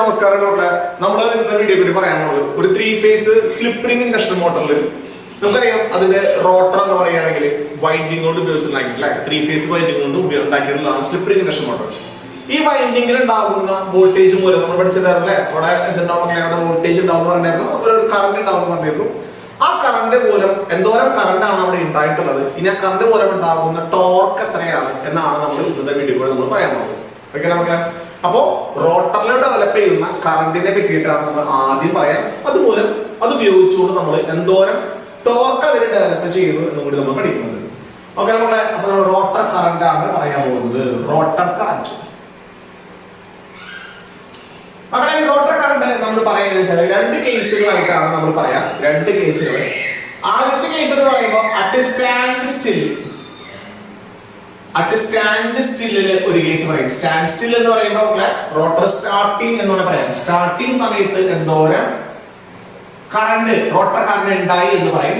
നമസ്കാരം. നമ്മൾ ഇന്നത്തെ വീഡിയോ പറയാനുള്ളത് ഒരു 3 ഫേസ് സ്ലിപ്പ് റിംഗ് ഇൻഡക്ഷൻ മോട്ടറിൽ നമുക്കറിയാം അതിന്റെ റോട്ടർ എന്ന് പറയുകയാണെങ്കിൽ വൈൻഡിങ് കൊണ്ട് ഉപയോഗിച്ചിട്ടുണ്ടാക്കിയിട്ടില്ല. 3 ഫേസ് വൈൻഡിങ് കൊണ്ട് ഉണ്ടാക്കിയിട്ടുള്ളതാണ് സ്ലിപ്പ് റിംഗ് ഇൻഡക്ഷൻ മോട്ടർ. ഈ വൈൻഡിങ്ങിൽ ഉണ്ടാകുന്ന വോൾട്ടേജ് മൂലം നമ്മൾ പഠിച്ചിട്ടുണ്ടായിരുന്നല്ലേ, അവിടെ എന്തുണ്ടാവും, അവിടെ വോൾട്ടേജ് ഉണ്ടാവും പറഞ്ഞായിരുന്നു, ഒരു കറണ്ട് ഉണ്ടാവും പറഞ്ഞിരുന്നു. ആ കറണ്ട് മൂലം എന്തോരം കറണ്ടാണ് അവിടെ ഉണ്ടായിട്ടുള്ളത്, ഇനി ആ കറണ്ട് മൂലം ഉണ്ടാകുന്ന ടോർക്ക് എത്രയാണ് എന്നാണ് നമ്മൾ ഇന്നത്തെ വീഡിയോയിൽ നമ്മൾ പറയാൻ പോകുന്നത്. ഓക്കെ, നമുക്ക് അപ്പോ റോട്ടറിൽ ഡെവലപ്പ് ചെയ്യുന്ന കറണ്ടിനെ പറ്റിയിട്ടാണ് നമ്മൾ ആദ്യം പറയാം. അതുമൂലം അത് ഉപയോഗിച്ചുകൊണ്ട് നമ്മൾ എന്തോരം ടോർക്ക് അതിന് ഡെവലപ്പ് ചെയ്യുന്നു എന്നും കൂടി നമ്മൾ പഠിക്കുന്നത്. ഓക്കെ, നമ്മളെ അപ്പൊ നമ്മൾ റോട്ടർ കറണ്ട് ആണ് പറയാൻ പോകുന്നത്. Rotor current. അങ്ങനെ ഈ റോട്ടർ കറണ്ട് നമ്മൾ പറയുന്നത് വെച്ചാൽ 2 കേസുകളായിട്ടാണ് നമ്മൾ പറയാം. 2 കേസുകൾ. ആദ്യത്തെ കേസ് എന്ന് പറയുമ്പോൾ അറ്റ് സ്റ്റാൻഡ് സ്റ്റില്ലില് ഒരു കേസ് പറയും. സ്റ്റാൻഡ് സ്റ്റിൽ എന്ന് പറയുമ്പോൾ റോട്ടർ സ്റ്റാർട്ടിങ് എന്നാണ് പറയാം. സ്റ്റാർട്ടിങ് സമയത്ത് എന്തോരം കറണ്ട് റോട്ടർ കറണ്ട് ഉണ്ടായി എന്ന് പറയും.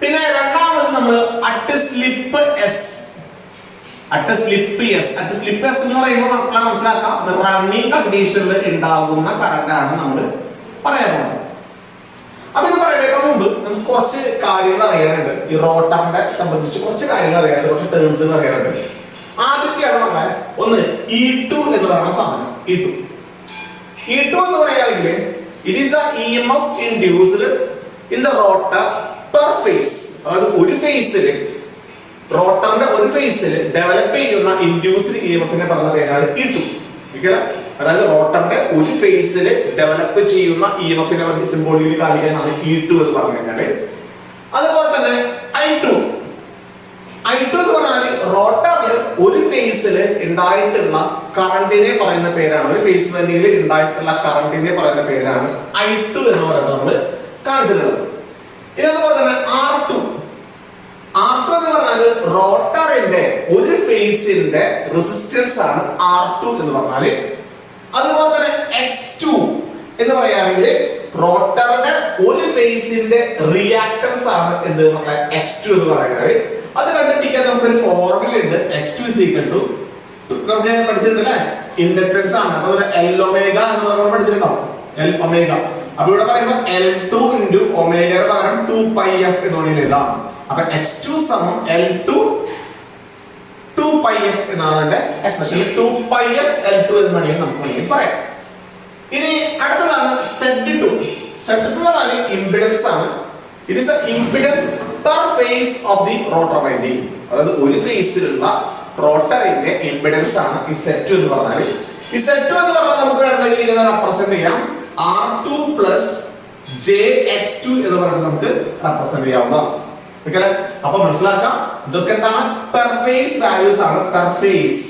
പിന്നെ രണ്ടാമത് നമ്മൾ അറ്റ് സ്ലിപ്പ് എസ് എന്ന് പറയുമ്പോൾ മക്കളെ മനസ്സിലാക്കാം, റണ്ണിങ് കണ്ടീഷനിൽ ഉണ്ടാകുന്ന കറണ്ടാണ് നമ്മൾ പറയാൻ പോകുന്നത്. അപ്പൊ ഇത് പറയുന്നതിന് മുമ്പ് നമുക്ക് കുറച്ച് കാര്യങ്ങൾ അറിയാനുണ്ട്. ഈ റോട്ടറിനെ സംബന്ധിച്ച് കുറച്ച് കാര്യങ്ങൾ അറിയാനുണ്ട്, കുറച്ച് ടേംസ് അറിയാനുണ്ട്. ആദ്യത്തെയാണ് മക്കളെ ഒന്ന് E2 എന്ന് പറയുന്ന സാധനം. E2 എന്ന് പറയുകയാണെങ്കിൽ it is the EMF induced in the rotor per phase. അതായത് ഒരു ഫേസിൽ, റോട്ടറിന്റെ ഒരു ഫേസിൽ ഡെവലപ്പ് ചെയ്യുന്ന ഇൻഡ്യൂസ്ഡ് EMF-നെ പറഞ്ഞ പേരാണ് E2. അതായത് റോട്ടറിന്റെ ഒരു ഫേസിൽ ഡെവലപ്പ് ചെയ്യുന്ന EMF-നെ സിംബോളിൽ കാണിക്കാനാണ് E2 എന്ന് പറഞ്ഞു കഴിഞ്ഞാല്. അതുപോലെ തന്നെ I2 എന്ന് പറഞ്ഞാൽ റോട്ടറിൽ ഒരു ഫേസിൽ ഉണ്ടായിട്ടുള്ള കറണ്ടിനെ പറയുന്ന പേരാണ്, ഒരു ഫേസ് വണ്ടിയിൽ ഉണ്ടായിട്ടുള്ള കറണ്ടിനെ പറയുന്ന പേരാണ് I2 എന്ന് പറയുന്നത് നമ്മൾ കാണിച്ചിട്ടുള്ളത്. ഇതുപോലെ തന്നെ R2 എന്ന് പറഞ്ഞാൽ റോട്ടറിന്റെ ഒരു ഫേസിന്റെ റെസിസ്റ്റൻസ് ആണ് R2 എന്ന് പറഞ്ഞാല്. അതുപോലെ തന്നെ X2 എന്ന് പറയുകയാണെങ്കിൽ റോട്ടറിന്റെ ഒരു ഫേസിന്റെ റിയാക്ടൻസ് ആണ് എന്ത് നമ്മളെ X2 എന്ന് പറയുന്നത്. അത് കണ്ടുപിടിക്കാൻ നമുക്കൊരു ഫോർമുല ഉണ്ട്. X2 = നമുക്ക് പഠിച്ചിട്ടുണ്ടല്ലേ, ഇൻഡക്ടൻസ് ആണ്. അതുപോലെ L ഒമേഗ എന്ന് നമ്മൾ പഠിച്ചിട്ടുണ്ടാവും, L ഒമേഗ. അപ്പൊ ഇവിടെ പറയുമ്പോൾ L2 × ഒമേഗ പകരം 2πf എന്ന് പറയുന്നത് ഇതാണ്. അപ്പൊ X2 = L2 2πf എന്നാണ് അതിന്റെ എക്സ്പ്രഷൻ. 2πf L2 എന്ന് വേണമെങ്കിൽ നമുക്ക് പറയാം. ഇനി അടുത്തതാണ് Z2 എന്ന് പറഞ്ഞാൽ ഇംപിഡൻസ് ആണ്. ഇത് impedance per phase of the rotor winding. അതായത് ഒരു ഫേസിലുള്ള റോട്ടറിന്റെ ഇംപിഡൻസ് ആണ് ഈ Z2 എന്ന് പറഞ്ഞാൽ. ഈ Z2 എന്ന് പറഞ്ഞാൽ നമുക്ക് വേണമെങ്കിൽ ഇതിനെ റെപ്രസെന്റ് ചെയ്യാം R2 + jX2 എന്ന് പറഞ്ഞിട്ട് നമുക്ക് റെപ്രസെന്റ് ചെയ്യാവുന്നതാണ്. അപ്പൊ മനസ്സിലാക്കാം, ഇതൊക്കെ എന്താണ്, പെർ ഫേസ് വാല്യൂസ് ആണ്. Per phase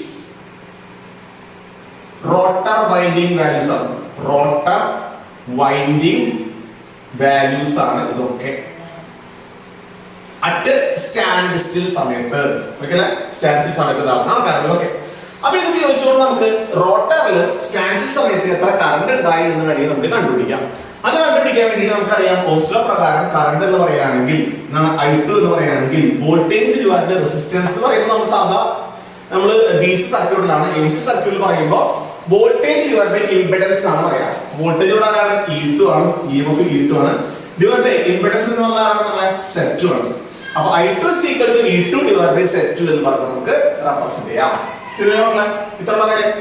rotor winding values ആണ്. റോട്ടർ വൈൻഡിങ് വാല്യൂസ് ആണ് ഇതൊക്കെ അറ്റ് സ്റ്റാൻഡ് സ്റ്റിൽ സമയത്ത്. സ്റ്റാൻഡ് സ്റ്റിൽ സമയത്ത് ഇതൊക്കെ. അപ്പൊ ഇത് ഉപയോഗിച്ചുകൊണ്ട് നമുക്ക് റോട്ടറിൽ സ്റ്റാൻഡ് സ്റ്റിൽ സമയത്ത് എത്ര കറണ്ട് ഉണ്ടായി എന്ന് വേണമെങ്കിൽ നമുക്ക് കണ്ടുപിടിക്കാം. അത് കണ്ടുപിടിക്കാൻ വേണ്ടിയിട്ട് നമുക്കറിയാം, ഓംസ് ലോ പ്രകാരം കറണ്ട് എന്ന് പറയുകയാണെങ്കിൽ I2 എന്ന് പറയുകയാണെങ്കിൽ വോൾട്ടേജ് ഡിവൈഡ് റെസിസ്റ്റൻസ് എന്ന് പറയുമ്പോൾ നമ്മൾ സാധാ നമ്മൾ DC സർക്യൂട്ടിലാണ്. AC സർക്യൂട്ടിൽ പറയുമ്പോൾ വോൾട്ടേജ് ഡിവൈഡ് ബൈ ഇംപെഡൻസ് ആണ് പറയാം. വോൾട്ടേജ് ഇവിടെ ആരാണ്? E2 ആണ്. EMF E2 ആണ്. ഡിവൈഡ് ബൈ ഇംപെഡൻസ് എന്ന് പറഞ്ഞാൽ Z2 ആണ്. അപ്പൊ I2 = E2 / Z2 എന്ന് പറഞ്ഞ് നമുക്ക് റെപ്രസെന്റ് ചെയ്യാം. ഇത്രയുള്ള കാര്യം.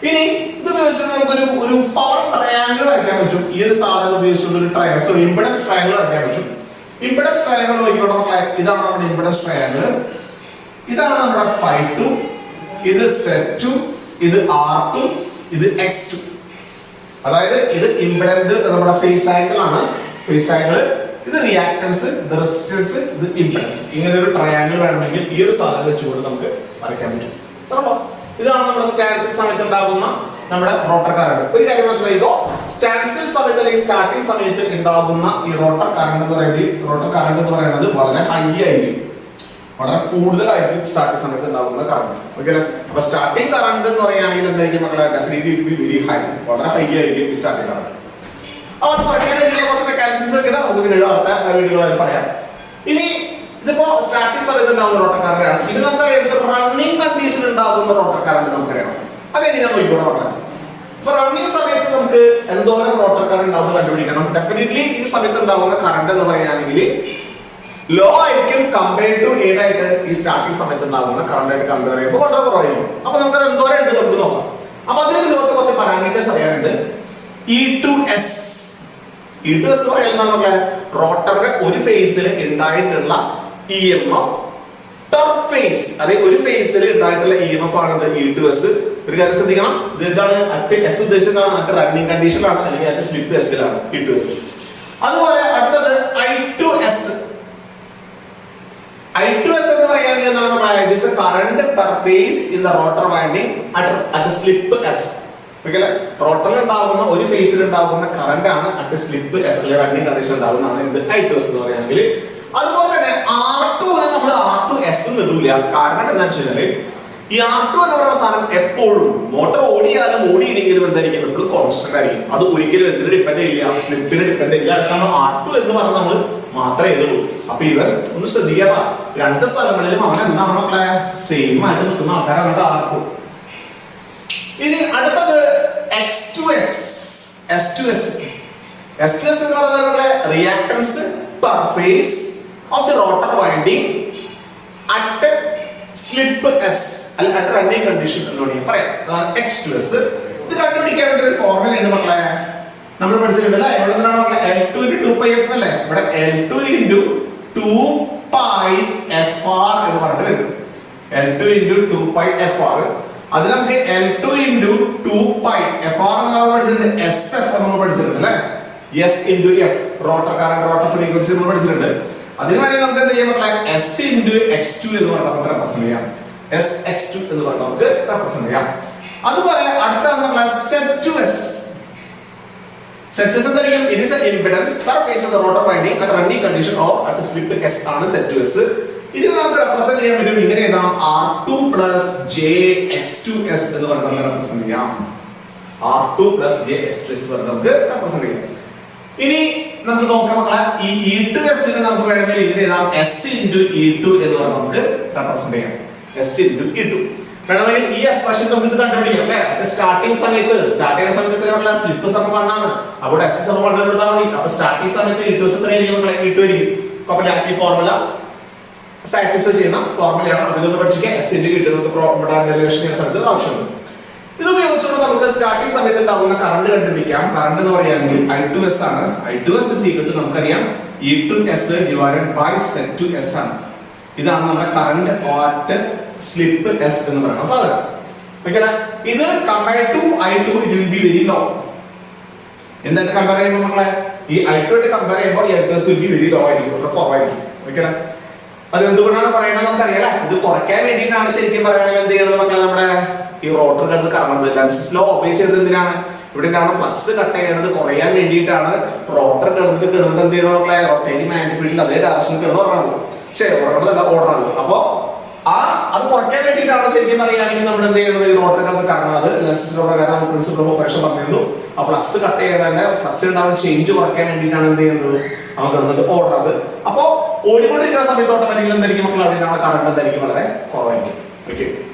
ഇനി ഇത് ഉപയോഗിച്ചുകൊണ്ട് നമുക്കൊരു ഒരു പവർ ട്രയാങ്കിൾ വരയ്ക്കാൻ പറ്റും. ഈ ഒരു സാധനം ഉപയോഗിച്ചുകൊണ്ട് ഒരു ട്രയാങ്കിൾ, ഇംപെഡൻസ് ട്രയാങ്കിൾ വരയ്ക്കാൻ പറ്റും. ഇംപെഡൻസ് ട്രയാങ്കിൾ നോക്കിക്കോട്ടെ മക്കളെ, ഇതാണ് നമ്മുടെ ഇംപെഡൻസ് ട്രയാങ്കിൾ. ഇതാണ് നമ്മുടെ Φ2, ഇത് Z2, ഇത് R2, ഇത് X2. അതായത് ഇത് ഇംപെഡൻസ് നമ്മുടെ ഫേസ് ആംഗിൾ ആണ്. ഫേസ് ആംഗിൾ, ഇത് റിയാക്ടൻസ്, ഇത് റെസിസ്റ്റൻസ്, ഇത് ഇംപെഡൻസ്. ഇങ്ങനെ ഒരു ട്രയാങ്കിൾ വേണമെങ്കിൽ ഈ ഒരു സാധനം വെച്ചുകൊണ്ട് നമുക്ക് വരയ്ക്കാൻ പറ്റും. ഇതാണ് നമ്മുടെ സ്റ്റാൻഡ് സമയത്ത് ഉണ്ടാകുന്ന നമ്മുടെ റോട്ടർ കറണ്ട്. ഒരു കാര്യം മനസ്സിലായിക്കോ, സ്റ്റാൻഡ് സമയത്ത് അല്ലെങ്കിൽ സ്റ്റാർട്ടിംഗ് സമയത്ത് ഉണ്ടാകുന്ന ഈ റോട്ടർ കറണ്ട് എന്ന് പറയുന്നത് വളരെ ഹൈ ആയിരിക്കും, വളരെ കൂടുതലായിരിക്കും സ്റ്റാർട്ടിംഗ് സമയത്ത് ഉണ്ടാകുന്ന കറണ്ട്. ഓക്കെ, അപ്പൊ സ്റ്റാർട്ടിംഗ് കറണ്ട് എന്ന് പറയുകയാണെങ്കിൽ എന്തായിരിക്കും മക്കളെ? Definitely it be very high, വളരെ ഹൈ ആയിരിക്കും ഈ സ്റ്റാർട്ടിംഗ് കറണ്ട്. അപ്പൊ അത് പറയാൻ വേണ്ടിയുള്ള കുറച്ച് മെക്കാനിസംസ് ഒക്കെ നമുക്ക് പിന്നീട് അടുത്ത വീഡിയോകളിൽ പറയാം. ഇനി ഇതിപ്പോ സ്റ്റാർട്ടിംഗ് സമയത്ത് ഉണ്ടാകുന്ന റോട്ടർ കറണ്ടാണ്. ഇത് നമുക്കറിയാം റണ്ണിങ് കണ്ടീഷൻ ഉണ്ടാകുന്ന റോട്ടർ കറണ്ട് നമുക്കറിയാം. അതെങ്ങനെയാ നോക്കിക്കോട്ടെ മക്കളെ. അപ്പൊ റണ്ണിങ് സമയത്ത് നമുക്ക് എന്തോരം റോട്ടർ കറന്റ് ഉണ്ടാവും കണ്ടുപിടിക്കണം. ഡെഫിനറ്റ്ലി ഈ സമയത്ത് ഉണ്ടാവുന്ന കറണ്ട് എന്ന് പറയുകയാണെങ്കിൽ ലോ ആയിരിക്കും കമ്പയർഡ് ടു ഏതായിട്ട് ഈ സ്റ്റാർട്ടിംഗ് സമയത്ത് ഉണ്ടാകുന്ന കറണ്ട് ആയിട്ട് കമ്പയർ ചെയ്യുമ്പോൾ വളരെ കുറവായിരിക്കും. അപ്പൊ നമുക്ക് അത് എന്തോരം ഉണ്ട് നമുക്ക് നോക്കാം. അപ്പൊ അതിന് ഇതുപോലത്തെ കുറച്ച് പാരാമീറ്റേഴ്സ് അറിയാനുണ്ട്. E2S എന്ന് പറയുന്നത് നമ്മുടെ റോട്ടറിന്റെ ഒരു ഫേസിൽ ഉണ്ടായിട്ടുള്ള EMF പെർ ഫേസ്, അതായത് ഒരു ഫേസിൽ ഉണ്ടായിട്ടുള്ള EMF ആണ് E2S. ഒരു കാര്യം ശ്രദ്ധിക്കണം, ഇത് എന്താണ് അറ്റ് S ഉദ്ദേശിച്ചതാണ്, അറ്റ് റണ്ണിങ് കണ്ടീഷനിലാണ് അല്ലെങ്കിൽ അറ്റ് സ്ലിപ്പ് എസിലാണ് E2S. അതുപോലെ അടുത്തത് I2S എന്ന് പറയുകയാണെങ്കിൽ എന്താണ് current per phase in the rotor winding at slip S. റോട്ടറിൽ ഉണ്ടാകുന്ന ഒരു ഫേസിൽ ഉണ്ടാകുന്ന കറന്റ് ആണ് അറ്റ് സ്ലിപ്പ് എസ് അല്ലെങ്കിൽ റണ്ണിങ് കണ്ടീഷൻ ഉണ്ടാകുന്നതാണ് ഇത് I2S എന്ന് പറയുകയാണെങ്കിൽ. അതുപോലെ തന്നെ R2 നമ്മൾ R2S എന്ന് ഇടൂല. കാരണം എന്താണെന്ന് വെച്ച് കഴിഞ്ഞാല് ഈ R2 എന്ന് പറയുന്ന സാധനം എപ്പോഴും മോട്ടോർ ഓടിയാലും ഓടിയില്ലെങ്കിലും എന്തായിരിക്കും എപ്പോഴും കോൺസ്റ്റന്റ് ആയിരിക്കും. അത് ഒരിക്കലും എന്തിന് ഡിപ്പെൻഡ് ചെയ്യില്ല, സ്ലിപ്പിന് ഡിപ്പെൻഡ് ചെയ്യില്ല. കാരണം R2 എന്ന് പറഞ്ഞാൽ നമ്മൾ മാത്രമേ എഴുതുള്ളൂ. അപ്പൊ ഇവർ ഒന്ന് ശ്രദ്ധിക്കുക, രണ്ട് സ്ഥലങ്ങളിലും അവൻ എന്താണ് മക്കളെ സെയിം ആയിട്ട് നിൽക്കുന്ന ആൾക്കാരാണ് R2. ഇനി അടുത്തത് S2S എന്ന് പറയുന്നത് reactance per phase of the rotor winding at slip S അല്ലെങ്കിൽ അറ്റ് റണ്ണിങ് കണ്ടീഷൻ എന്ന് വേണമെങ്കിൽ പറയാം. അതാണ് X2S. ഇത് കണ്ടുപിടിക്കാൻ വേണ്ടി ഒരു ഫോർമുല ഉണ്ട് മക്കളെ, നമ്മൾ പഠിച്ചിട്ടുണ്ടല്ലേ. ഇവിടെ എന്താണ് മക്കളെ L2 × 2πf അല്ലേ. ഇവിടെ L2 × 2πfr എന്ന് പറഞ്ഞിട്ട് വരും. L2 × 2πfr. അത് നമുക്ക് L2 × 2πfr നമ്മൾ പഠിച്ചിട്ടുണ്ട്. SF നമ്മൾ പഠിച്ചിട്ടുണ്ട് അല്ലേ. S × F rotor current rotor frequency നമ്മൾ പഠിച്ചിട്ടുണ്ട്. അതിന് വേണ്ടി നമുക്ക് എന്ത് ചെയ്യാൻ പറ്റില്ല, S × X2 എന്ന് പറഞ്ഞാൽ നമുക്ക് റെപ്രസെന്റ് ചെയ്യാം. SX2 എന്ന് പറഞ്ഞാൽ നമുക്ക് റെപ്രസെന്റ് ചെയ്യാം. അതുപോലെ അടുത്ത Z2S എന്തായിരിക്കും? It is an impedance per phase of the rotor winding at running condition or at slip S ആണ് Z2S. ഇതിനെ നമുക്ക് റെപ്രസെന്റ് ചെയ്യാൻ പറ്റും ഇങ്ങനെ എഴുതാം, R2 + jX2S എന്ന് പറഞ്ഞാൽ നമുക്ക് റെപ്രസെന്റ് ചെയ്യാം. R2 + jX2S എന്ന് നമുക്ക് റെപ്രസെന്റ് ചെയ്യാം. ഇനി നമുക്ക് നോക്കാം മക്കളെ, ഈ E2S നെ നമുക്ക് വേണമെങ്കിൽ ഇങ്ങനെ എഴുതാം, S × E2 എന്ന് പറഞ്ഞാൽ നമുക്ക് റെപ്രസെന്റ് ചെയ്യാം. S × E2 വേണമെങ്കിൽ ഈ എക്സ്പ്രഷൻ നമുക്ക് ഇത് കണ്ടുപിടിക്കാം അല്ലേ. സ്റ്റാർട്ടിംഗ് സമയത്ത് സ്ലിപ്പ് സമയം 1 ആണ്. അവിടെ S സമയം 1 എടുത്താൽ മതി. അപ്പൊ സ്റ്റാർട്ടിംഗ് സമയത്ത് E2S എത്രയായിരിക്കും മക്കളെ? E2 ആയിരിക്കും. അപ്പൊ ഈ ഫോർമുല സാറ്റിസ്ഫൈ ചെയ്യുന്ന ഫോർമുലയാണ്. അതിലൊന്ന് പഠിച്ചിട്ട് S × E2 നമുക്ക് ഡെറിവേഷൻ ചെയ്യാൻ സാധിക്കുന്ന ആവശ്യമുണ്ട്. ഇത് ഉപയോഗിച്ചുകൊണ്ട് നമുക്ക് സ്റ്റാർട്ടിംഗ് സമയത്ത് ഉണ്ടാകുന്ന കറണ്ട് കണ്ടുപിടിക്കാം. കറണ്ട് എന്ന് പറയുകയാണെങ്കിൽ I2S ആണ്. I2S നമുക്കറിയാം E2S / Z2S ആണ്. ഇതാണ് നമ്മുടെ കറണ്ട് അറ്റ് സ്ലിപ്പ് S എന്ന് പറയുന്ന സാധനം. ഓക്കേ, ഇത് compared to I2 it will be very low. എന്തായിട്ട് കമ്പയർ ചെയ്യുമ്പോൾ നമ്മളെ ഈ I2 ആയിട്ട് കമ്പയർ ചെയ്യുമ്പോൾ I2S will be very law ആയിരിക്കും, വളരെ കുറവായിരിക്കും. ഓക്കേ, അത് എന്തുകൊണ്ടാണ് പറയുന്നത് നമുക്കറിയാലോ. ഇത് കുറയ്ക്കാൻ വേണ്ടിയിട്ടാണ് ശരിക്കും പറയുകയാണെങ്കിൽ എന്ത് ചെയ്യുന്നത് മക്കളെ, നമ്മുടെ ഈ റോട്ടർ കിടന്ന് കറങ്ങുന്നത്. ലെൻസിസ് ലോ ഒബേ ചെയ്തത് എന്തിനാണ്? ഇവിടെ ഫ്ലക്സ് കട്ട് ചെയ്യുന്നത് കുറയാൻ വേണ്ടിയിട്ടാണ്. റോട്ടർ കിടന്നിട്ട് എന്ത് ചെയ്യണം മക്കളെ, റൊട്ടേറ്റിംഗ് മാഗ്നറ്റിക് ഫീൽഡിൽ അതേ ഡയറക്ഷനിൽ കിടന്ന് ഓടണത്. ശരി, ഓടണതല്ല ഓടണത്. അപ്പോ അത് കുറയ്ക്കാൻ വേണ്ടിയിട്ടാണ് ശരിക്കും പറയുകയാണെങ്കിൽ നമ്മൾ എന്ത് ചെയ്യുന്നത്, ഈ റോട്ടർ കിടന്ന് കറങ്ങുന്നത്. ലെൻസിസിലൂടെ കാരണം പ്രിൻസിപ്പൾ ഓഫ് ഓപ്പറേഷൻ പറഞ്ഞിരുന്നു. ആ ഫ്ലക്സ് കട്ട് ചെയ്തതിന്റെ ഫ്ലക്സ് ഉണ്ടാവുന്ന ചേഞ്ച് കുറയ്ക്കാൻ വേണ്ടിയിട്ടാണ് എന്ത് ചെയ്യുന്നത്, അവൻ കിടന്നിട്ട് ഓടുന്നത്. അപ്പോ ഓടിക്കൊണ്ടിരിക്കുന്ന സമയത്ത് ഓട്ടോമാറ്റിക്കലി എന്തായിരിക്കും മക്കൾ, അവിടെ കറണ്ട് എന്തായിരിക്കും വളരെ കുറവായിരിക്കും. ഓക്കെ,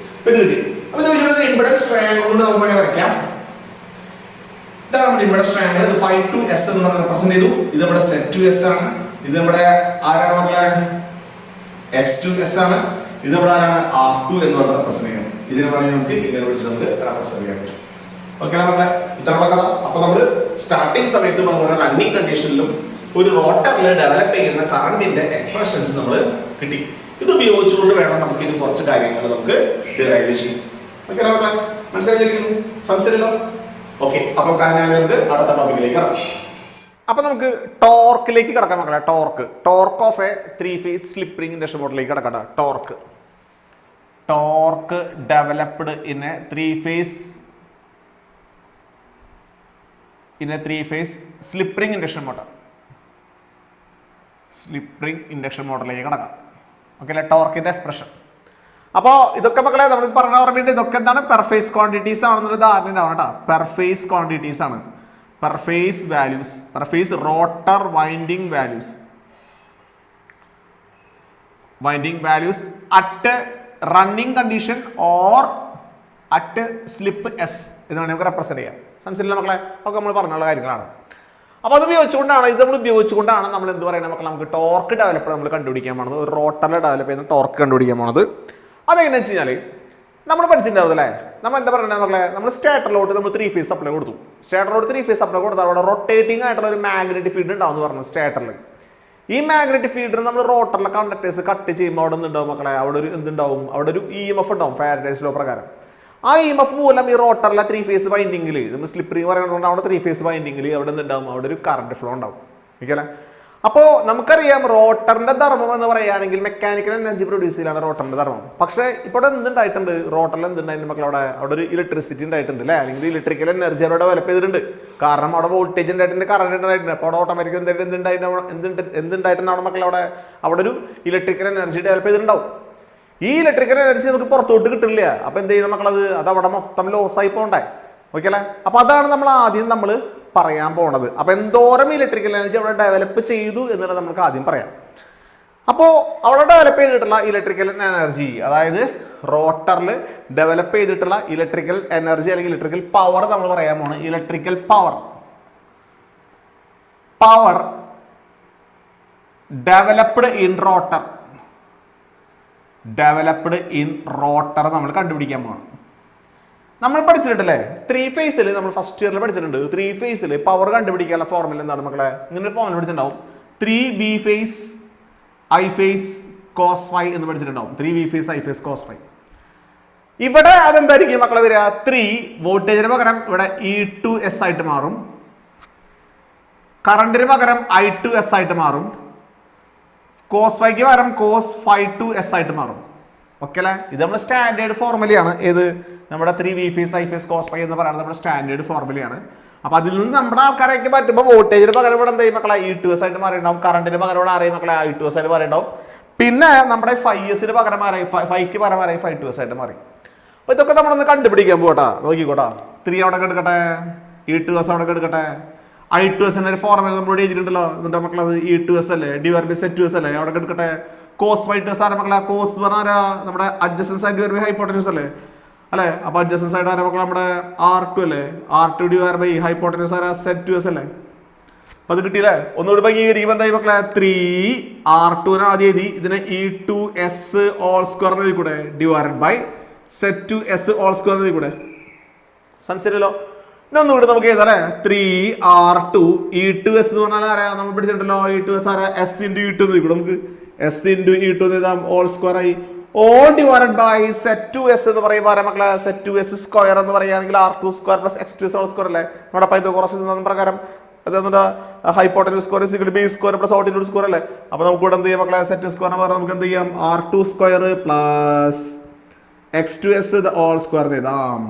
ഇത് കിട്ടി. അപ്പൊ ഇത് ഇംപെഡൻസ് ട്രയാങ്കിൾ കൊണ്ട് നമുക്ക് വേണമെങ്കിൽ വരയ്ക്കാം. ഇതാണ് നമ്മുടെ ഇംപെഡൻസ് ട്രയാങ്കിൾ. ഇത് 5-2S എന്ന് നമ്മൾ റെപ്രസെന്റ് ചെയ്തു. ഇത് നമ്മുടെ Z2S ആണ്. ഇത് നമ്മുടെ ആരാണ് മക്കളെ, S2S ആണ്. ഇത് നമ്മുടെ ആരാണ്, R2 എന്ന് പറഞ്ഞ റെപ്രസെന്റ് ചെയ്യണം. ഇതിനെ വേണമെങ്കിൽ നമുക്ക് ഇങ്ങനെ വിളിച്ച് നമുക്ക് റെപ്രസെന്റ് ചെയ്യാൻ പറ്റും. ഓക്കെ മക്കളെ, ഇത്രയുള്ള കഥ. അപ്പൊ നമ്മള് സ്റ്റാർട്ടിംഗ് സമയത്തും അതുപോലെ റണ്ണിങ് കണ്ടീഷനിലും ഒരു റോട്ടറിൽ ഡെവലപ്പ് ചെയ്യുന്ന കറണ്ടിന്റെ എക്സ്പ്രഷൻസ് നമ്മൾ കിട്ടി. ഇത് ഉപയോഗിച്ചുകൊണ്ട് വേണം നമുക്ക് ഇത് കുറച്ച് കാര്യങ്ങൾ നമുക്ക് ഡിറൈവ് ചെയ്യാം. ഓക്കെ മക്കളെ, മനസ്സിലായിരിക്കുന്നു? സംശയമല്ലോ? ഓക്കെ, അപ്പൊ നമുക്ക് അടുത്ത ടോപ്പിക്കിലേക്ക് കടക്കാം. അപ്പൊ നമുക്ക് ടോർക്കിലേക്ക് കിടക്കാം മക്കളെ. Torque of a 3-phase slip ring induction മോട്ടറിലേക്ക് കിടക്കട്ടെ. Torque developed in a 3-phase slip ring induction മോട്ടറിലേക്ക് കിടക്കാം. ഓക്കെ അല്ലെ, ടോർക്കിന്റെ എക്സ്പ്രഷൻ. അപ്പോൾ ഇതൊക്കെ മക്കളെ നമ്മൾ പറഞ്ഞ ഓർമ്മയുണ്ട്. ഇതൊക്കെ എന്താണ്, പെർ ഫേസ് ക്വാണ്ടിറ്റീസ് ആണെന്നൊരു ധാരണ ഉണ്ടാവണം കേട്ടോ. പെർ ഫേസ് ക്വാണ്ടിറ്റീസ് ആണ്, per phase values, per phase rotor winding values at running condition or at slip S എന്നാണ് നമുക്ക് റെപ്രസെന്റ് ചെയ്യാം. സംശയമില്ല മക്കളെ, ഒക്കെ നമ്മൾ പറഞ്ഞുള്ള കാര്യങ്ങളാണ്. അപ്പോൾ അത് ഉപയോഗിച്ചുകൊണ്ടാണ് നമ്മൾ എന്ത് പറയുന്നത് മക്കളെ, നമുക്ക് ടോർക്ക് ഡെവലപ്പ് നമ്മൾ കണ്ടുപിടിക്കാൻ പോണത്, ഒരു റോട്ടറിൽ ഡെവലപ്പ് ചെയ്യുന്ന ടോർക്ക് കണ്ടുപിടിക്കാൻ പോണത്. അതെങ്ങനെയാണെന്ന് വെച്ച് കഴിഞ്ഞാൽ നമ്മൾ പഠിച്ചിട്ടുണ്ടാവും അല്ലേ, നമ്മൾ എന്താ പറയുന്നത് മക്കളെ, നമ്മൾ സ്റ്റാറ്ററിലോട്ട് നമ്മൾ 3 ഫേസ് സപ്ലൈ കൊടുത്തു. സ്റ്റാറ്ററിലോട്ട് 3 ഫേസ് സപ്ലൈ കൊടുത്താൽ അവിടെ റൊട്ടേറ്റിംഗ് ആയിട്ടുള്ള ഒരു മാഗ്നറ്റിക് ഫീൽഡ് ഉണ്ടാവും എന്ന് പറഞ്ഞു സ്റ്റാറ്ററിൽ. ഈ മാഗ്നറ്റിക് ഫീൽഡിൽ നമ്മൾ റോട്ടറിലെ കണ്ടക്ടേഴ്സ് കട്ട് ചെയ്യുമ്പോൾ അവിടെ നിന്നുണ്ടാവും മക്കളെ, അവിടെ ഒരു എന്തുണ്ടാവും, അവിടെ ഒരു EMF ഉണ്ടാവും ഫാരഡേസ് ലോ പ്രകാരം. ആ EMF മൂലം ഈ റോട്ടറിലെ 3 ഫേസ് വൈൻഡിങ്ങിൽ, നമ്മൾ സ്ലിപ്പറി പറയുന്നത് അവിടെ 3 ഫേസ് വൈൻഡിങ്ങിൽ അവിടെ നിന്നുണ്ടാവും, അവിടെ ഒരു കറണ്ട് ഫ്ലോ ഉണ്ടാവും. ഓക്കെ അല്ലേ? അപ്പോൾ നമുക്കറിയാം റോട്ടറിന്റെ ധർമ്മം എന്ന് പറയുകയാണെങ്കിൽ മെക്കാനിക്കൽ എനർജി പ്രൊഡ്യൂസ് ചെയ്യലാണ് റോട്ടറിന്റെ ധർമ്മം. പക്ഷേ ഇപ്പോൾ എന്തുണ്ടായിട്ടുണ്ട്, റോട്ടറിൽ എന്തുണ്ടായിട്ടുണ്ട് മക്കൾ, അവിടെ ഒരു ഇലക്ട്രിസിറ്റി ഉണ്ടായിട്ടുണ്ട് അല്ലേ, അല്ലെങ്കിൽ ഇലക്ട്രിക്കൽ എനർജി അവിടെ ഡെവലപ്പ് ചെയ്തിട്ടുണ്ട്. കാരണം അവിടെ വോൾട്ടേജ് ഉണ്ടായിട്ടുണ്ട്, കറണ്ട് ഉണ്ടായിട്ടുണ്ട്. അപ്പോൾ അവിടെ ഓട്ടോമാറ്റിക് എന്തുണ്ടായിട്ടുണ്ട് അവിടെ മക്കൾ, അവിടെ ഒരു ഇലക്ട്രിക്കൽ എനർജി ഡെവലപ്പ് ചെയ്തിട്ടുണ്ടാവും. ഈ ഇലക്ട്രിക്കൽ എനർജി നമുക്ക് പുറത്തോട്ട് കിട്ടില്ല. അപ്പോൾ എന്ത് ചെയ്യണം മക്കളത്, അത് അവിടെ മൊത്തം ലോസ് ആയി പോകണ്ടേ. ഓക്കെ അല്ലേ? അപ്പോൾ അതാണ് നമ്മൾ ആദ്യം പറയാൻ പോണത്. അപ്പോൾ എന്തോരം ഇലക്ട്രിക്കൽ എനർജി അവിടെ ഡെവലപ്പ് ചെയ്തു എന്നുള്ളത് നമുക്ക് ആദ്യം പറയാം. അപ്പോൾ അവിടെ ഡെവലപ്പ് ചെയ്തിട്ടുള്ള ഇലക്ട്രിക്കൽ എനർജി, അതായത് റോട്ടറിൽ ഡെവലപ്പ് ചെയ്തിട്ടുള്ള ഇലക്ട്രിക്കൽ എനർജി അല്ലെങ്കിൽ ഇലക്ട്രിക്കൽ പവർ നമ്മൾ പറയാൻ പോണ്. Electrical power developed in rotor നമ്മൾ കണ്ടുപിടിക്കാൻ പോകണം. നമ്മൾ പഠിച്ചിട്ടുണ്ടല്ലേ 3 ഫേസിൽ, നമ്മൾ ഫസ്റ്റ് ഇയറിൽ പഠിച്ചിട്ടുണ്ട് 3 ഫേസിൽ പവർ കണ്ടുപിടിക്കാനുള്ള ഫോർമുല എന്താണ് മക്കളെ, ഇങ്ങനെ ഒരു ഫോർമുല പഠിച്ചിട്ടുണ്ടാവും. 3B phase I phase cos phi എന്ന് പഠിച്ചിട്ടുണ്ടാവും. 3B phase I phase cos phi. ഇവിടെ അതെന്തായിരിക്കും മക്കളെ വരിക, 3 വോൾട്ടേജിന് പകരം ഇവിടെ E2S ആയിട്ട് മാറും, കറണ്ടിന് പകരം I2S ആയിട്ട് മാറും, cos phiക്ക് പകരം cos phi 2S ആയിട്ട് മാറും. ഓക്കെ അല്ലേ? ഇത് നമ്മുടെ സ്റ്റാൻഡേർഡ് ഫോർമുലയാണ്. ഏത്, നമ്മുടെ 3B phase I phase cos phi എന്ന് പറയുന്നത് നമ്മുടെ സ്റ്റാൻഡേർഡ് ഫോർമുലയാണ്. അപ്പോൾ അതിൽ നിന്ന് നമ്മുടെ ആൾക്കാരൊക്കെ പറ്റുമ്പോൾ വോൾട്ടേജിന് പകരം ഇവിടെ എന്താ മക്കളെ E2S ആയിട്ട് മാറിയിട്ടുണ്ടാവും, കറണ്ടിന് പകരം ഇവിടെ അറിയാം മക്കളെ I2S ആയിട്ട് മാറിയിട്ടുണ്ടാവും. പിന്നെ നമ്മുടെ 5S പകരം മാറി, 5ക്ക് പകരം മാറി 5 ആയിട്ട് മാറി. അപ്പോൾ ഇതൊക്കെ നമ്മളൊന്ന് കണ്ടുപിടിക്കാൻ പോകട്ടാ, നോക്കിക്കോട്ടാ. 3 അവിടെ എടുക്കട്ടെ, E2S അവിടെ എടുക്കട്ടെ. I2S ഒരു ഫോർമുല നമ്മളോട് എഴുതിയിട്ടുണ്ടല്ലോ, എന്നിട്ട് മക്കളത് E2S അല്ലേ, ഡിവൈഡ് ബൈ Z2S അല്ലേ, അവിടെ എടുക്കട്ടെ. cos phi 2S ആരാ മക്കളെ, കോസ് പറഞ്ഞാൽ നമ്മുടെ അഡ്ജസ്റ്റൻസ് സൈഡ് ഡിവൈഡ് ബൈ ഹൈപ്പോട്ടന്യൂസ് അല്ലേ, അല്ലേ? അപ്പോൾ അഡ്ജസ്റ്റൻസ് സൈഡ് ആരാ മക്കളെ, നമ്മുടെ R2 അല്ലേ, R2 ഡിവൈഡ് ബൈ ഹൈപ്പോട്ടന്യൂസ് ആരാ, Z2S അല്ലേ. അപ്പോൾ അത് കിട്ടിയില്ലേ? ഒന്നുകൂടി ഭംഗീകരിക്കുമ്പോൾ എന്തായി മക്കളെ, 3R2 ആദ്യം എഴുതി, ഇതിനെ E2S ഓൾ സ്ക്വയർ എന്ന് എഴുതിക്കൂടെ, divide by Z2S all square എന്ന് എഴുതിക്കൂടെ. സംശയമില്ലല്ലോ. ഒന്നുകൂടി നമുക്ക് എഴുതാം 3R2 E2S എന്ന് പറഞ്ഞാൽ ആരാ, നമ്മൾ പിടിച്ചിട്ടുണ്ടല്ലോ E2S ആരാ, S into E2 എന്ന് എഴുതിക്കൂടെ. നമുക്ക് S into E2 എന്ന് എഴുതാം, ഓൾ സ്ക്വയർ ആയി, ഓൾ ഡിവൈഡഡ് ബൈ Z2S എന്ന് പറയുമ്പോൾ ആരാ മക്കളെ, Z2S സ്ക്വയർ എന്ന് പറയുകയാണെങ്കിൽ R2 square plus X2S all square അല്ലേ. നമ്മുടെ പൈതഗോറസ് പ്രകാരം അതെന്താ, hypotenuse square is equal to B square plus altitude square അല്ലേ. അപ്പോൾ നമുക്ക് ഇവിടെ എന്ത് ചെയ്യാം മക്കളെ, Z സ്ക്വയർ എന്ന് പറഞ്ഞാൽ നമുക്ക് എന്ത് ചെയ്യാം, R2 square plus X2S all square എഴുതാം.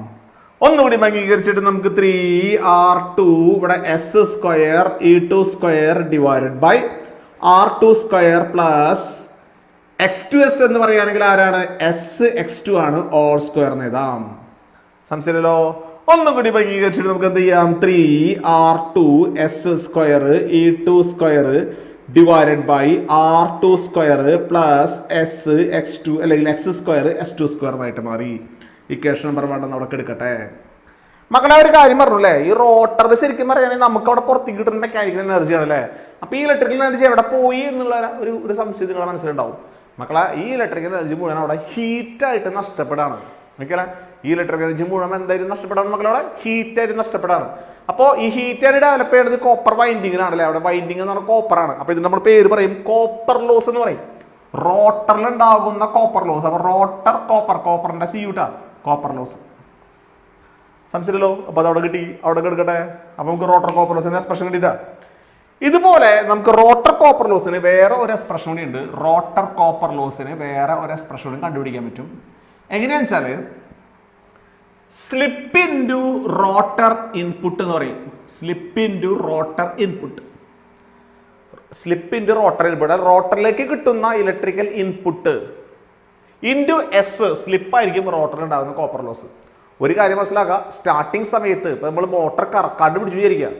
ഒന്നുകൂടി അംഗീകരിച്ചിട്ട് നമുക്ക് 3R2 ഇവിടെ S square E2 square divided by R2 square plus X2S എന്ന് പറയുകയാണെങ്കിൽ ആരാണ്, SX2 ആണ്, ഓൾ സ്ക്വയർ എന്ന് എഴുതാം. സംശയമില്ലല്ലോ. ഒന്നും കൂടി അംഗീകരിച്ചിട്ട് നമുക്ക് എന്ത് ചെയ്യാം, 3R2 S square E2 square divided by R2 square plus SX2 അല്ലെങ്കിൽ X സ്ക്വയർ S2 സ്ക്വയർ എന്നായിട്ട് മാറി. ഇക്വേഷൻ നമ്പർ 1 അവിടെ എടുക്കട്ടെ. മക്കളെ ഒരു കാര്യം പറഞ്ഞു അല്ലേ, ഈ റോട്ടറിൽ ശരിക്കും പറയുകയാണെങ്കിൽ നമുക്ക് അവിടെ പുറത്തേക്ക് കിട്ടുന്ന മെക്കാനിക്കൽ എനർജിയാണ് അല്ലേ. അപ്പോൾ ഈ ഇലക്ട്രിക്കൽ എനർജി എവിടെ പോയി എന്നുള്ള ഒരു സംശയം നിങ്ങളുടെ മനസ്സിലുണ്ടാവും. മക്കളെ ഈ ഇലക്ട്രിക്കൽ എനർജി മുഴുവൻ അവിടെ ഹീറ്റായിട്ട് നഷ്ടപ്പെടാണ്. ഓക്കെ, ഈ ഇലക്ട്രിക്കൽ എനർജി മുഴുവൻ എന്തായാലും നഷ്ടപ്പെടാണ് മക്കളെ, അവിടെ ഹീറ്റായിട്ട് നഷ്ടപ്പെടാണ്. അപ്പോൾ ഈ ഹീറ്റായിട്ട് ഡെവലപ്പ് ചെയ്യുന്നത് കോപ്പർ വൈൻഡിങ്ങിനാണല്ലേ, അവിടെ വൈൻഡിങ് എന്ന് പറഞ്ഞാൽ കോപ്പറാണ്. അപ്പോൾ ഇത് നമ്മൾ പേര് പറയും കോപ്പർ ലോസ് എന്ന് പറയും, റോട്ടറിൽ ഉണ്ടാകുന്ന കോപ്പർ ലോസ്. അപ്പോൾ റോട്ടർ കോപ്പറിന്റെ സിയൂട്ടാ കോപ്പർ ലോസ്. സംശയമില്ലല്ലോ. അപ്പോൾ അത് അവിടെ കിട്ടി, അവിടെ എടുക്കട്ടെ. അപ്പോൾ നമുക്ക് റോട്ടർ കോപ്പർ ലോസിന്റെ എക്സ്പ്രഷൻ കിട്ടിയിട്ടാ. ഇതുപോലെ നമുക്ക് റോട്ടർ കോപ്പർ ലോസിന് വേറെ ഒരു എക്സ്പ്രഷൻ കൂടി ഉണ്ട്. റോട്ടർ കോപ്പർ ലോസിന് വേറെ ഒരു എക്സ്പ്രഷൻ കൂടി കണ്ടുപിടിക്കാൻ പറ്റും. എങ്ങനെയാണെന്ന് വെച്ചാൽ സ്ലിപ്പ് ഇൻറ്റു റോട്ടർ ഇൻപുട്ട് എന്ന് പറയും. Slip into rotor input, slip into rotor input, റോട്ടറിലേക്ക് കിട്ടുന്ന ഇലക്ട്രിക്കൽ ഇൻപുട്ട് ഇൻറ്റു എസ് സ്ലിപ്പായിരിക്കും റോട്ടറിൽ ഉണ്ടാകുന്ന കോപ്പർ ലോസ്. ഒരു കാര്യം മനസ്സിലാക്കുക, സ്റ്റാർട്ടിങ് സമയത്ത് ഇപ്പം നമ്മൾ മോട്ടർ കറക്കാണ്ട് പിടിച്ചു വിചാരിക്കുക,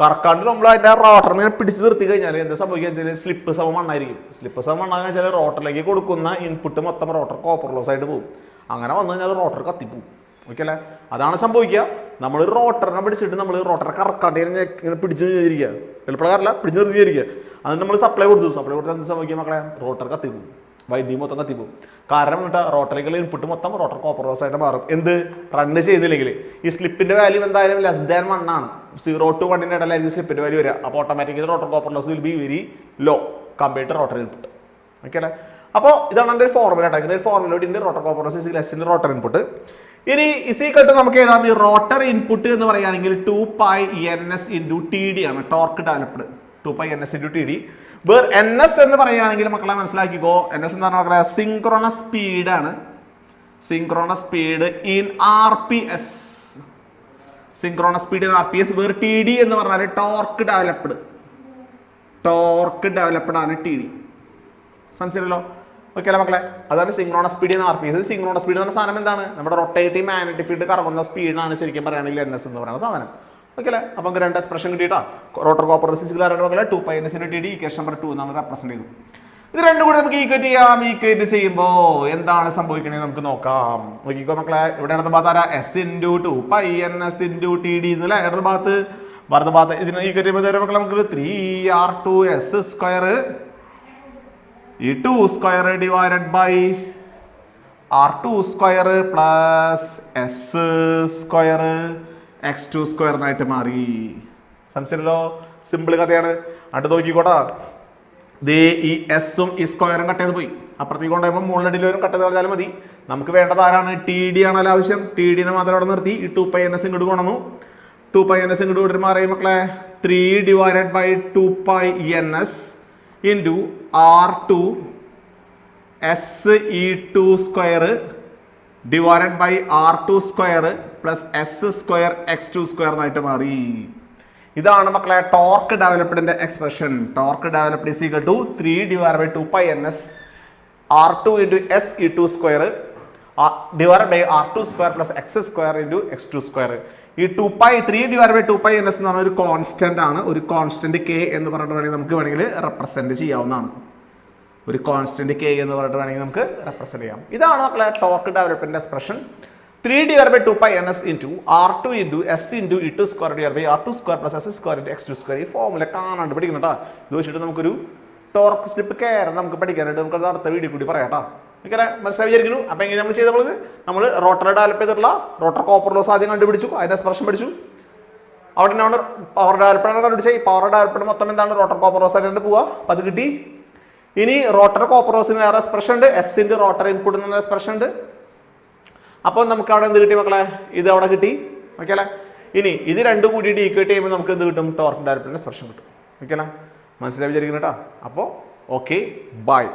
കറക്കാണ്ട് നമ്മൾ അതിൻ്റെ റോട്ടറിനെ പിടിച്ച് നിർത്തി കഴിഞ്ഞാൽ എന്താ സംഭവിക്കുക, സ്ലിപ്പ് സമം മണ്ണായിരിക്കും. സ്ലിപ്പ് സമം മണ്ണാന്ന് വെച്ചാൽ റോട്ടറിലേക്ക് കൊടുക്കുന്ന ഇൻപുട്ട് മൊത്തം റോട്ടർ കോപ്പർ ലോസ് ആയിട്ട് പോകും. അങ്ങനെ വന്നു കഴിഞ്ഞാൽ റോട്ടർ കത്തിപ്പോവും. ഓക്കെ അല്ലേ? അതാണ് സംഭവിക്കുക. നമ്മൾ റോട്ടറിനെ പിടിച്ചിട്ട് നമ്മൾ റോട്ടറെ കറക്കാണ്ട് ഇങ്ങനെ പിടിച്ചു ഇരിക്കുക, എളുപ്പക്കാരല്ല പിടിച്ചു നിർത്തിയിരിക്കുക. അത് നമ്മൾ സപ്ലൈ കൊടുത്തു എന്ത് സംഭവിക്കുക മക്കളെ? റോട്ടർ കത്തിപ്പോകും, വൈദ്യുതി മൊത്തം കത്തിപ്പോകും. കാരണം എന്നിട്ട് റോട്ടറിക്കുള്ള ഇൻപുട്ട് മൊത്തം റോട്ടർ കോപ്പർ ലോസ് ആയിട്ട് മാറും. എന്ത് റണ്ണ് ചെയ്തില്ലെങ്കിൽ ഈ സ്ലിപ്പിന്റെ വാല്യൂ എന്തായാലും <1 ആണ്. 0 to 1 ഇടയിലായിരിക്കും സ്ലിപ്പിന്റെ വാല്യൂ വരിക. അപ്പോൾ automatically rotor copper loss will be very low compared to rotor input. Okay അല്ലേ? അപ്പോൾ ഇതാണ് എൻ്റെ ഒരു ഫോർമുല. ഒരു formula rotor copper loss is less in rotor input. ഇനി ഇസിക്കട്ട് നമുക്ക് ഏതാ? ഈ റോട്ടർ ഇൻപുട്ട് എന്ന് പറയുകയാണെങ്കിൽ 2πns × TD ആണ്, torque developed. 2πns × TD. Where ns എന്ന് പറയുകയാണെങ്കിൽ മക്കളെ മനസ്സിലാക്കിക്കോ, ns എന്ന് പറഞ്ഞാൽ മക്കളെ സിങ്ക്രോണസ് സ്പീഡ് ആണ്. Synchronous speed in RPS. Synchronous speed in RPS. Where TD എന്ന് പറഞ്ഞാൽ ടോർക്ക് ഡെവലപ്ഡ്. ടോർക്ക് ഡെവലപ്ഡ് ആണ് TD. സംശയമല്ലോ? ഓക്കെ അല്ലേ മക്കളെ? അതാണ് synchronous speed in RPS. Synchronous speed എന്ന് പറഞ്ഞ സാധനം എന്താണ്? നമ്മുടെ റൊട്ടേറ്റിംഗ് മാഗ്നറ്റിക് ഫീൽഡ് കറങ്ങുന്ന സ്പീഡാണ് ശരിക്കും പറയുകയാണെങ്കിൽ ns എന്ന് പറയുന്ന സാധനം. ഓക്കെ അല്ലേ? അപ്പോൾ നമുക്ക് 2 എക്സ്പ്രഷൻ കിട്ടിയിട്ടാ. റോട്ടർ കോപ്പർ ലോസ് മക്കളെ 2πns × TD ഇക്വേഷൻ നമ്പർ 2 നമ്മൾ റെപ്രസെന്റ് ചെയ്തു. ഇത് രണ്ടും കൂടി നമുക്ക് ഈക്വേറ്റ് ചെയ്യാം. ഈക്വേറ്റ് ചെയ്യുമ്പോൾ എന്താണ് സംഭവിക്കണേ നമുക്ക് നോക്കാം. നോക്കിക്കോ മക്കളെ, ഇവിടെ ഇടത് ഭാഗത്ത് ആരാ? S × 2πns × TD എന്നല്ലേ ഇടത് ഭാഗത്ത്. വലത് ഭാഗത്ത് ഇതിനെ ഈക്വേറ്റ് ചെയ്യുമ്പോൾ മക്കളെ നമുക്ക് 3R2s² ഈ 2² divided by R2² plus S² x2² എന്നായിട്ട് മാറി. സംശയമല്ലോ? സിമ്പിൾ കഥയാണ്. അടുത്ത് നോക്കിക്കോട്ടാ, ദേ ഈ എസും ഈ സ്ക്വയറും കട്ട് ചെയ്ത് പോയി. അപ്പുറത്തേക്ക് കൊണ്ടുപോയപ്പോൾ മുകളിലടിയിലും കട്ട് ചെയ്ത് കളഞ്ഞാൽ മതി. നമുക്ക് വേണ്ടത് ആരാണ്? TD ആണല്ലോ ആവശ്യം. TD മാത്രം അവിടെ നിർത്തി. ഈ 2πns ഇങ്ങോട്ട് കൊണ്ടുവന്നു. 2πns ഇങ്ങോട്ട് കൊണ്ടിട്ട് മാറി മക്കളെ 3 divided by 2πns into R2 SE2² divided by R2² plus S² x2² എന്നായിട്ട് മാറി. ഇതാണ് മക്കളെ ടോർക്ക് ഡെവലപ്ഡിന്റെ expression. Torque developed is equal to 3 divided by 2πns R2 into SE2² divided by R2² plus x² into x2². ഈ 3 divide by 2πns എന്ന് പറഞ്ഞ ഒരു constant ആണ്. ഒരു കോൺസ്റ്റന്റ് k എന്ന് പറഞ്ഞിട്ട് വേണമെങ്കിൽ നമുക്ക് റെപ്രസെന്റ് ചെയ്യാവുന്നതാണ്. ഒരു കോൺസ്റ്റന്റ് k എന്ന് പറഞ്ഞിട്ട് വേണമെങ്കിൽ നമുക്ക് റെപ്രസെന്റ് ചെയ്യാം. ഇതാണ് മക്കളെ torque development expression. 3 divide by 2πns into R2 into S into E2² divide by R2² plus S² into x2². ഈ ഫോർമുല കാണാണ്ട് പഠിക്കണം കേട്ടോ. ഇത് വെച്ചിട്ട് നമുക്കൊരു ടോർക്ക് സ്ലിപ്പ് കയറാൻ നമുക്ക് പഠിക്കാനായിട്ട് നമുക്ക് അടുത്ത വീഡിയോ കൂടി പറയാം കേട്ടോ. ഓക്കെ മനസ്സിലായി വിചാരിക്കുന്നു. അപ്പോൾ എങ്ങനെ നമ്മൾ ചെയ്തത്? നമ്മൾ റോട്ടർ ഡെവലപ്പ് ചെയ്തിട്ടുള്ള റോട്ടർ കോപ്പർ ലോസ് ആദ്യം കണ്ടുപിടിച്ചു, അതിന്റെ എക്സ്പ്രഷൻ പഠിച്ചു. അവിടെ നിന്നാണ് പവർ ഡെവലപ്മെന്റ് കണ്ടുപിടിച്ച. ഈ പവർ ഡെവലപ്മെന്റ് മൊത്തം എന്താണ്? റോട്ടർ കോപ്പർ ലോസ് ആയിട്ട് പോവാ. അപ്പം അത് കിട്ടി. ഇനി റോട്ടർ കോപ്പർ ലോസിന് വേറെ എക്സ്പ്രഷൻ ഉണ്ട്, S × റോട്ടർ ഇൻപുട്ട് എന്ന എക്സ്പ്രഷൻ ഉണ്ട്. അപ്പോൾ നമുക്ക് അവിടെ എന്ത് കിട്ടി മക്കളെ? ഇത് അവിടെ കിട്ടി. ഓക്കെ അല്ലേ? ഇനി ഇത് രണ്ടും കൂടിയിട്ട് ഈക്വേറ്റ് ചെയ്യുമ്പോൾ നമുക്ക് എന്ത് കിട്ടും? ടോർക്ക് ഡെവലപ്മെന്റ് എക്സ്പ്രഷൻ കിട്ടും. ഓക്കെ അല്ലേ? മനസ്സിലായി വിചാരിക്കുന്നു കേട്ടോ. അപ്പോൾ ഓക്കെ, ബൈ.